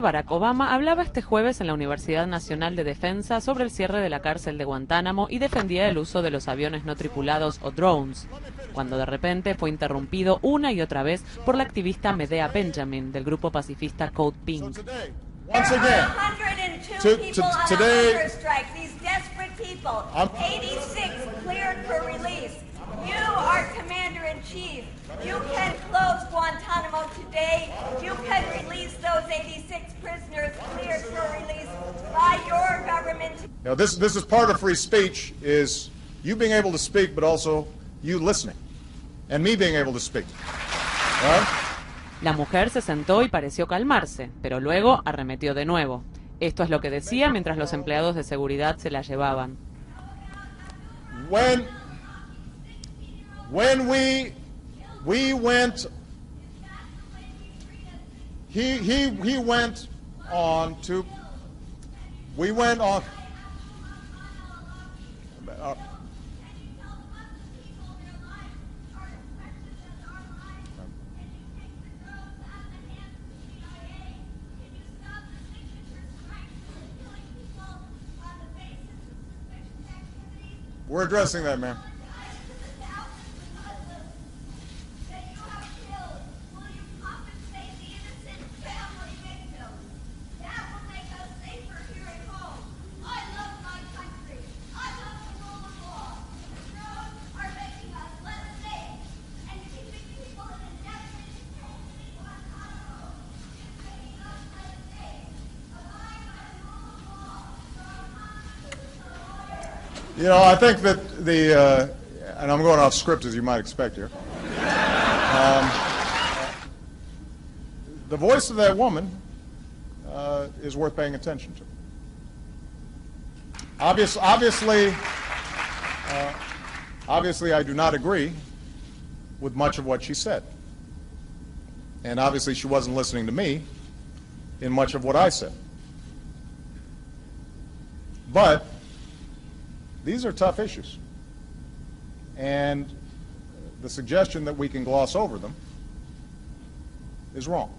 Barack Obama hablaba este jueves en la Universidad Nacional de Defensa sobre el cierre de la cárcel de Guantánamo y defendía el uso de los aviones no tripulados o drones, cuando de repente fue interrumpido una y otra vez por la activista Medea Benjamin del grupo pacifista Code Pink. Once again, 102 people on a hunger strike. These desperate people, 86 cleared for release. You are Commander-in-Chief. You can close Guantanamo today. You can release those 86 prisoners cleared for release by your government. You know, this is part of free speech, is you being able to speak, but also you listening, and me being able to speak. All right? La mujer se sentó y pareció calmarse, pero luego arremetió de nuevo. Esto es lo que decía mientras los empleados de seguridad se la llevaban. When we went, he went on to, we went on, we're addressing that, ma'am. You know, I think that and I'm going off script as you might expect here. The voice of that woman is worth paying attention to. Obviously, I do not agree with much of what she said. And obviously she wasn't listening to me in much of what I said. But these are tough issues, and the suggestion that we can gloss over them is wrong.